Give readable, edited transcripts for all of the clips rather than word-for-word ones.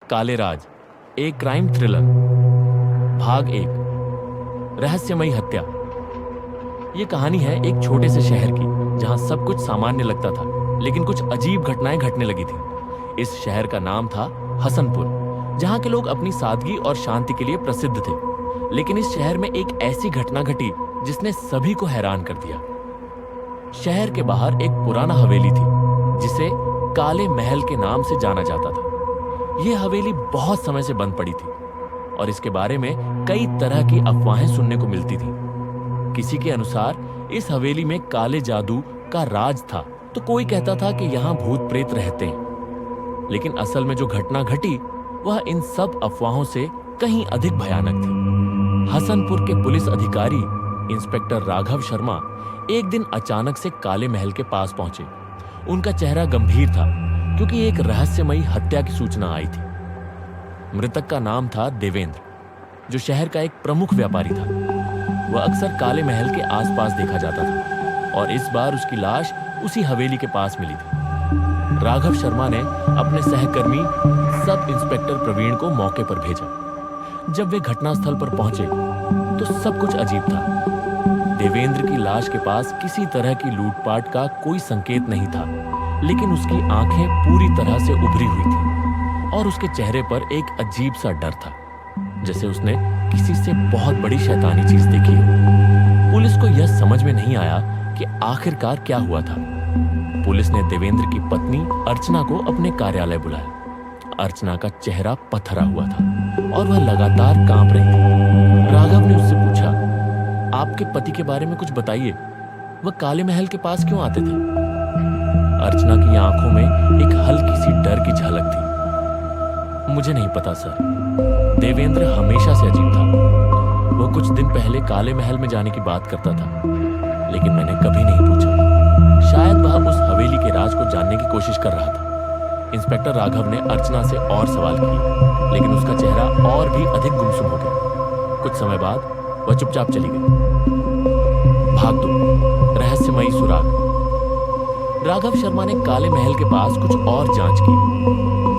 काले राज, एक crime thriller, भाग 1, रहस्यमयी हत्या। ये कहानी है एक छोटे से शहर की जहां सब कुछ सामान्य लगता था, लेकिन कुछ अजीब घटनाएं घटने लगी थी। इस शहर का नाम था हसनपुर, जहां के लोग अपनी सादगी और शांति के लिए प्रसिद्ध थे। लेकिन इस शहर में एक ऐसी घटना घटी जिसने सभी को हैरान कर दिया। शहर के बाहर एक पुराना हवेली थी जिसे काले महल के नाम से जाना जाता था। यह हवेली बहुत समय से बंद पड़ी थी और इसके बारे में कई तरह की अफवाहें सुनने को मिलती थी। किसी के अनुसार इस हवेली में काले जादू का राज था, तो कोई कहता था कि यहां भूत प्रेत रहते हैं। लेकिन असल में जो घटना घटी वह इन सब अफवाहों से कहीं अधिक भयानक थी। हसनपुर के पुलिस अधिकारी इंस्पेक्टर राघव शर्मा एक दिन अचानक से काले महल के पास पहुंचे। उनका चेहरा गंभीर था क्योंकि एक रहस्यमयी हत्या की सूचना आई थी। मृतक का नाम था देवेंद्र, जो शहर का एक प्रमुख व्यापारी था। वह अक्सर काले महल के आसपास देखा जाता था और इस बार उसकी लाश उसी हवेली के पास मिली थी। राघव शर्मा ने अपने सहकर्मी सब इंस्पेक्टर प्रवीण को मौके पर भेजा। जब वे घटनास्थल पर पहुंचे तो सब कुछ अजीब था। देवेंद्र की लाश के पास किसी तरह की लूटपाट का कोई संकेत नहीं था, लेकिन उसकी आंखें पूरी तरह से उभरी हुई थी और उसके चेहरे पर एक अजीब सा डर था, जैसे उसने किसी से बहुत बड़ी शैतानी चीज देखी हो। पुलिस को यह समझ में नहीं आया कि आखिरकार क्या हुआ था। पुलिस ने देवेंद्र की पत्नी अर्चना को अपने कार्यालय बुलाया। अर्चना का चेहरा पथरा हुआ था और वह लगातार कांप रही थी। राघव ने उससे पूछा, आपके पति के बारे में कुछ बताइए, वह काले महल के पास क्यों आते थे? अर्चना की आंखों में एक हल्की सी डर की झलक थी। मुझे नहीं पता सर, देवेंद्र हमेशा से अजीब था। वह कुछ दिन पहले काले महल में जाने की बात करता था, लेकिन मैंने कभी नहीं पूछा। शायद वह उस हवेली के राज को जानने की कोशिश कर रहा था। इंस्पेक्टर राघव ने अर्चना से और सवाल किए, लेकिन उसका चेहरा और भी अधिक गुमसुम हो गया। कुछ समय बाद वह चुपचाप चली गई। भाग 2, रहस्यमयी सुराग। राघव शर्मा ने काले महल के पास कुछ और जांच की।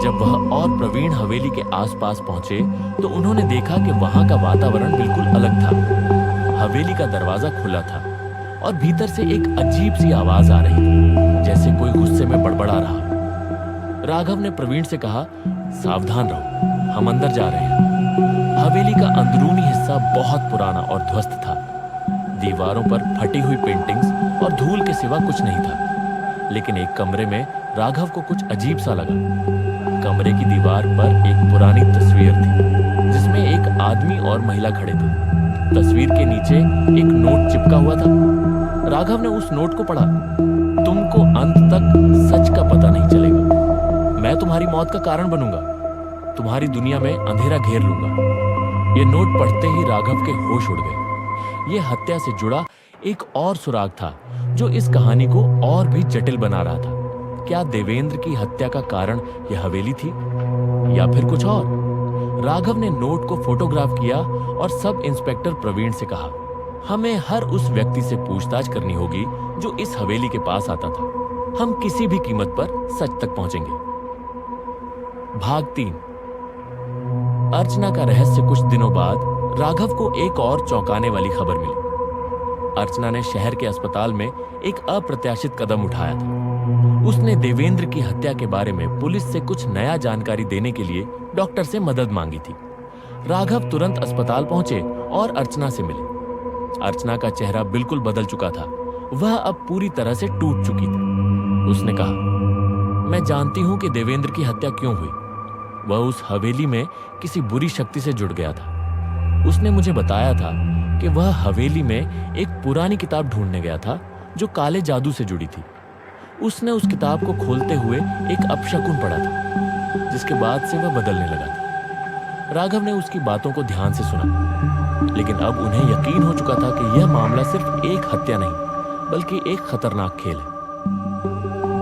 जब वह और प्रवीण हवेली के आसपास पहुंचे तो उन्होंने देखा कि वहां का वातावरण बिल्कुल अलग था। हवेली का दरवाजा खुला था और भीतर से एक अजीब सी आवाज आ रही थी, जैसे कोई गुस्से में बड़बड़ा रहा। राघव ने प्रवीण से कहा, सावधान रहो, हम अंदर जा रहे हैं। हवेली का अंदरूनी हिस्सा बहुत पुराना और ध्वस्त था। दीवारों पर फटी हुई पेंटिंग्स और धूल के सिवा कुछ नहीं था। लेकिन एक कमरे में राघव को कुछ अजीब सा लगा। कमरे की दीवार पर एक पुरानी तस्वीर थी जिसमें एक आदमी और महिला खड़े थे। तस्वीर के नीचे एक नोट चिपका हुआ था। राघव ने उस नोट को पढ़ा, तुमको अंत तक सच का पता नहीं चलेगा। मैं तुम्हारी मौत का कारण बनूंगा, तुम्हारी दुनिया में अंधेरा घेर लूंगा। ये नोट पढ़ते ही राघव के होश उड़ गए। ये हत्या से जुड़ा एक और सुराग था जो इस कहानी को और भी जटिल बना रहा था। क्या देवेंद्र की हत्या का कारण यह हवेली थी या फिर कुछ और? राघव ने नोट को फोटोग्राफ किया और सब इंस्पेक्टर प्रवीण से कहा, हमें हर उस व्यक्ति से पूछताछ करनी होगी जो इस हवेली के पास आता था। हम किसी भी कीमत पर सच तक पहुंचेंगे। भाग 3, अर्चना का रहस्य। कुछ दिनों बाद राघव को एक और चौंकाने वाली खबर मिली। अर्चना ने शहर के अस्पताल में एक अप्रत्याशित कदम उठाया था। उसने देवेंद्र की हत्या के बारे में पुलिस से कुछ नया जानकारी देने के लिए डॉक्टर से मदद मांगी थी। राघव तुरंत अस्पताल पहुंचे और अर्चना से मिले। अर्चना का चेहरा बिल्कुल बदल चुका था। वह अब पूरी तरह से टूट चुकी थी। उसने कहा, मैं जानती हूं कि देवेंद्र की हत्या क्यों हुई। वह उस हवेली में किसी बुरी शक्ति से जुड़ गया था। उसने मुझे बताया था कि वह हवेली में एक पुरानी किताब ढूंढने गया था जो काले जादू से जुड़ी थी। उसने उस किताब को खोलते हुए एक अपशकुन पढ़ा था, जिसके बाद से वह बदलने लगा था। राघव ने उसकी बातों को ध्यान से सुना, लेकिन अब उन्हें यकीन हो चुका था कि यह मामला सिर्फ एक हत्या नहीं बल्कि एक खतरनाक खेल है।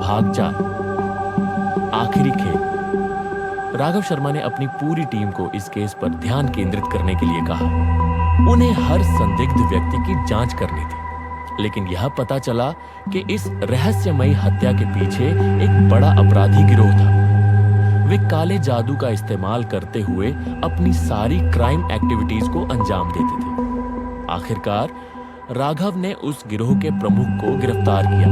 भाग 4, आखिरी खेल। राघव शर्मा ने अपनी पूरी टीम को इस केस पर ध्यान केंद्रित करने के लिए कहा। उन्हें हर संदिग्ध व्यक्ति की जांच करनी थी, लेकिन यह पता चला कि इस रहस्यमयी हत्या के पीछे एक बड़ा अपराधी गिरोह था। वे काले जादू का इस्तेमाल करते हुए अपनी सारी क्राइम एक्टिविटीज को अंजाम देते थे। आखिरकार राघव ने उस गिरोह के प्रमुख को गिरफ्तार किया।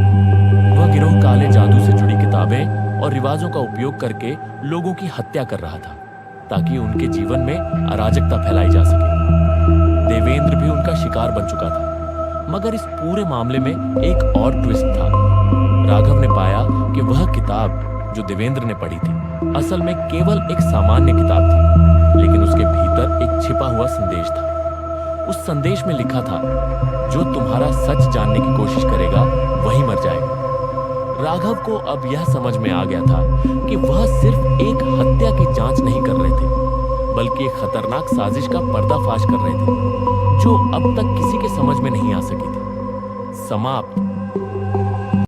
वह गिरोह काले जादू से जुड़ी किताबें और रिवाजों का उपयोग करके लोगों की हत्या कर रहा था ताकि उनके जीवन में अराजकता फैलाई जा सके। देवेंद्र भी उनका शिकार बन चुका था। मगर इस पूरे मामले में एक और ट्विस्ट था। राघव ने पाया कि वह किताब जो देवेंद्र ने पढ़ी थी असल में केवल एक सामान्य किताब थी, लेकिन उसके भीतर एक छिपा हुआ संदेश था। उस संदेश में लिखा था, जो तुम्हारा सच जानने की कोशिश करेगा वही मर जाएगा। राघव को अब यह समझ में आ गया था कि वह सिर्फ एक हत्या की जांच नहीं कर रहे थे, बल्कि एक खतरनाक साजिश का पर्दाफाश कर रहे थे जो अब तक किसी के समझ में नहीं आ सकी थी। समाप्त।